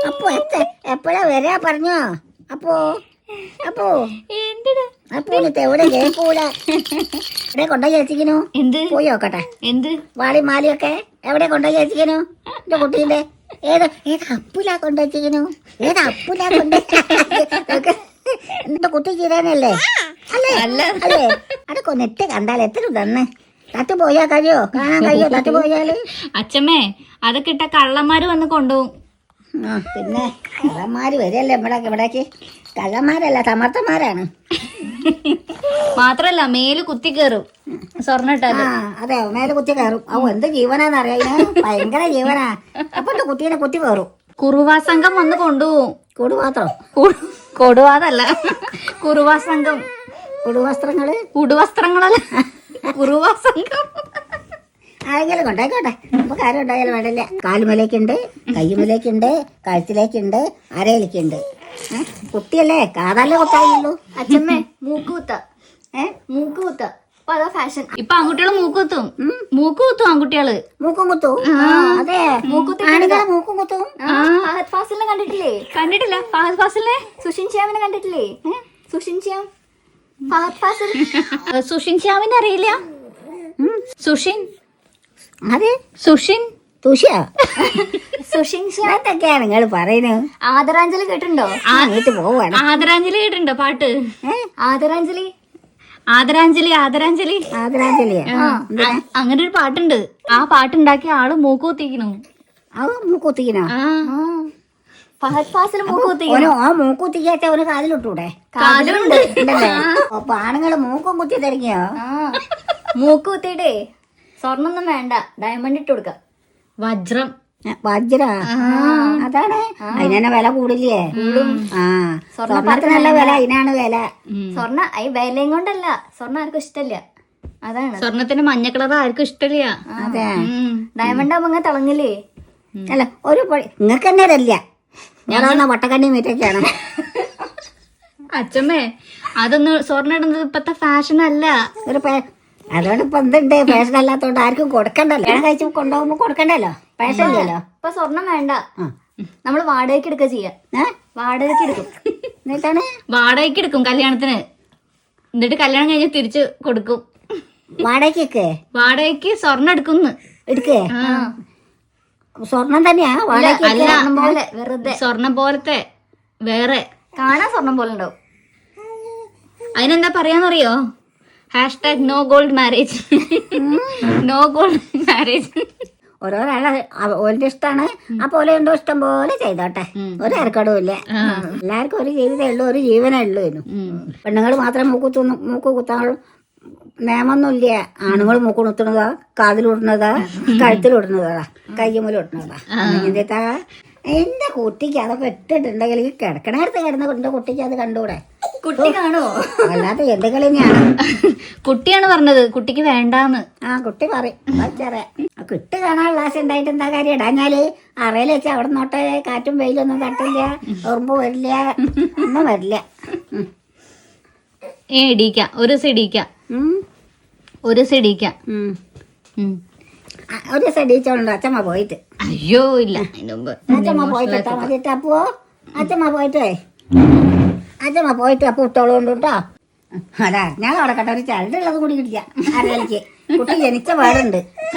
അപ്പോ എപ്പോഴാ വരാ പറഞ്ഞോ? അപ്പോ അപ്പോ അപ്പോ എവിടെ കേൾക്കൂല. എവിടെ കൊണ്ടുപോയി വെച്ചിരിക്കണു? എന്ത് പോയി നോക്കട്ടെ. എന്ത് വാളി മാലിയൊക്കെ എവിടെ കൊണ്ടുപോയി വെച്ചിരിക്കണു? എന്റെ കുട്ടീന്റെ ഏത് അപ്പുലാ കൊണ്ടുവച്ചിരിക്കണു? ഏത് അപ്പുലാ എന്റെ കുട്ടി ചീരാനല്ലേ? അല്ലേ അല്ല. അല്ലേ? അതൊക്കെ നെറ്റ് കണ്ടാൽ എത്ര തന്നെ തട്ട് പോയാ കഴിയോ? കാണാൻ കഴിയോ തട്ട് പോയാല്? അച്ഛമ്മേ, അതൊക്കെ ഇട്ട കള്ളന്മാര് വന്ന് കൊണ്ടുപോകും. ആ പിന്നെ കള്ളന്മാര് വരികയല്ലേ ഇവിടേക്ക്. കള്ളന്മാരല്ല, സമർത്ഥന്മാരാണ്. മാത്രല്ല മേല് കുത്തി കയറും സ്വർണ്ണ ഇട്ടാല്. ആ അതെ, മേലെ കുത്തി കയറും. ഓ എന്ത് ജീവനാന്നറിയാ, ഭയങ്കര ജീവനാ. അപ്പൊ കുട്ടീനെ കുത്തി കയറും. കുറുവാ സംഘം വന്ന് കൊണ്ടുപോകും. കൂടുപാത്രം കൊടുവാതല്ല, കുറുവാ സംഘം. കുടുവസ്ത്രങ്ങള് കുടുവസ്ത്രങ്ങളല്ല, കുറുവാ സംഘം. ആരെങ്കിലും കൊണ്ടായിക്കോട്ടെ, അപ്പൊ കാര്യം ഉണ്ടായാലും വേണ്ടില്ല. കാലുമലേക്കുണ്ട്, കയ്യുമലേക്കുണ്ട്, കഴുത്തിലേക്കുണ്ട്, അരയിലേക്കുണ്ട്. കുട്ടിയല്ലേ, കാതല്ലേ കുത്തായുള്ളൂ. അച്ഛമ്മേ, മൂക്കുകുത്ത. മൂക്ക് കുത്ത. അപ്പൊ അതാ ഫാഷൻ. ഇപ്പൊ ആൺകുട്ടികള് മൂക്കുത്തും. മൂക്കുത്തും ആൺകുട്ടികള്. മൂക്കും കുത്തു. അതെ, ആണുങ്ങളെ മൂക്കും കുത്തും. ഫഹദ് ഫാസിലിനെ കണ്ടിട്ടില്ലേ? കണ്ടിട്ടില്ല. ഫഹദ് ഫാസിലിനെ, സുഷിൻ ശ്യാമിനെ കണ്ടിട്ടില്ലേ? സുഷിൻ ശ്യാം, ഫഹദ് ഫാസിൽ. സുഷിൻ ശ്യാമിനെ അറിയില്ല? സുഷിൻ, അതെ സുഷിൻ, തുഷ്യ. സുഷിൻ ശ്യാം. എന്തൊക്കെയാണ് നിങ്ങൾ പറയുന്നത്? ആദരാഞ്ജലി കേട്ടിട്ടുണ്ടോ? വീട്ടിൽ പോവാണ്. ആദരാഞ്ജലി കേട്ടിട്ടുണ്ടോ പാട്ട്? ആദരാഞ്ജലി, ആദരാഞ്ജലി, ആദരാഞ്ജലി, ആദരാഞ്ജലിയാ? അങ്ങനെ ഒരു പാട്ടുണ്ട്. ആ പാട്ടുണ്ടാക്കിയ ആള് മൂക്കുത്തിക്കണു. അത് മൂക്കുത്തിക്കണോ? ഫഹദ് ഫാസിൽ മൂക്കുത്തിക്കണു. ആ മൂക്കുത്തിക്കാച്ച ഒരു കാതിലിട്ടൂടെ? കാതിലുണ്ട്. ഉണ്ടല്ലേ? അപ്പൊ ആണുങ്ങള് മൂക്കും കുത്തി തുടങ്ങിയോ? മൂക്കുത്തിട്ടേ സ്വർണ്ണൊന്നും വേണ്ട, ഡയമണ്ട് ഇട്ട് കൊടുക്ക. വജ്രം. വജ്ര അതാണ്. അതിനെ വില കൂടില്ലേ? ആ സ്വർണ്ണത്തിന് നല്ല വില, അതിനാണ് വില. സ്വർണ്ണ വിലയും കൊണ്ടല്ല, സ്വർണ്ണ ആർക്കും ഇഷ്ടല്ല. അതാണ്. സ്വർണ്ണത്തിന് മഞ്ഞ കളർ ആർക്കും ഇഷ്ടല്ല. അതെ, ഡയമണ്ട് ആവുമ്പോ അങ്ങനെ തിളങ്ങില്ലേ? അല്ല ഒരു നിങ്ങൾക്ക് തന്നെ അറിയില്ല. ഞാനൊന്ന വട്ടക്കണ്ണി മീറ്റൊക്കെയാണ്. അച്ഛമ്മേ, അതൊന്നും സ്വർണ്ണ ഇടുന്നത് ഇപ്പത്തെ ഫാഷൻ അല്ല. ഒരു അതുകൊണ്ട് ഇപ്പൊ എന്തുണ്ട്, ഫാഷൻ അല്ലാത്തോണ്ട് ആർക്കും കൊടുക്കണ്ടല്ലോ. ഞാൻ കഴിച്ച് കൊണ്ടുപോകുമ്പോ കൊടുക്കണ്ടല്ലോ, ഫാഷൻ ഇല്ലല്ലോ. ഇപ്പൊ സ്വർണം വേണ്ട, നമ്മള് വാടകയ്ക്ക് എടുക്കുക ചെയ്യാം. വാടകയ്ക്ക് എടുക്കും. എന്നിട്ടാണ് വാടകയ്ക്ക് എടുക്കും കല്യാണത്തിന്. എന്നിട്ട് കല്യാണം കഴിഞ്ഞ് തിരിച്ചു കൊടുക്കും. വാടകയ്ക്ക്? വാടകയ്ക്ക് സ്വർണ്ണം എടുക്കുന്നു. എടുക്കേ? സ്വർണം തന്നെയാ വാടകയ്ക്ക്? വെറുതെ സ്വർണം പോലത്തെ വേറെ കാണാൻ സ്വർണം പോലെ ഉണ്ടാവും. അതിനെന്താ പറയാന്നറിയോ? Hashtag no gold marriage. No gold marriage. ഓരോരാളെ ഓന്റെ ഇഷ്ടമാണ്. അപ്പൊ ഓലെ എന്തോ ഇഷ്ടം പോലെ ചെയ്തോട്ടെ, ഒരു ഇറക്കടവും ഇല്ല. എല്ലാവർക്കും ഒരു ജീവിതമേ ഉള്ളൂ, ഒരു ജീവനേ ഉള്ളൂ. പെണ്ണുങ്ങൾ മാത്രം മൂക്ക് കുത്താൻ നിയമൊന്നും ഇല്ല. ആണുങ്ങൾ മൂക്ക് കുത്തുന്നതാ, കാതിലിടുന്നതാ, കഴുത്തിലിടുന്നതാ, കയ്യുമ്മലിടുന്നതാ. എന്താ എന്റെ കുട്ടിക്ക് അതൊക്കെ ഇട്ടിട്ടുണ്ടെങ്കിൽ കിടക്കണേരത്ത് കിടന്ന എന്റെ കുട്ടിക്ക് അത് കണ്ടൂടെ? കുട്ടി കാണോ? അല്ലാതെ എന്തെങ്കിലും തന്നെയാണ്. കുട്ടിയാണ് പറഞ്ഞത്, കുട്ടിക്ക് വേണ്ടാന്ന്. ആ കുട്ടി പറയും. കുട്ടി കാണാനുള്ള ആശ ഉണ്ടായിട്ട് എന്താ കാര്യം? ഇടാഞ്ഞാല് അറയിൽ വെച്ചാൽ അവിടെ നോട്ടെ, കാറ്റും വെയിലൊന്നും തട്ടില്ല, ഉറുമ്പ് വരില്ല, ഒന്നും വരില്ല. ഇടിക്കാം, ഒരു ദിവസം ഇടിക്കാം, ഒരു ദിവസം ഇടിക്കാം. ഒരു ദിവസം ഇടിച്ചോളുണ്ടോ അച്ഛമ്മ പോയിട്ട്? അയ്യോ ഇല്ല, അച്ഛമ്മ പോയിട്ട് മതിട്ട്. അപ്പോ അച്ഛമ്മ പോയിട്ട് അപ്പൊ ഇട്ടോളുണ്ട് കേട്ടോ. അതാ ഞാൻ അവിടെ കേട്ടോ, ഒരു ചരടുള്ളത് കൂടി കിട്ടില്ല. അരയിലേക്ക് കുട്ടി ജനിച്ച പാടുണ്ട്.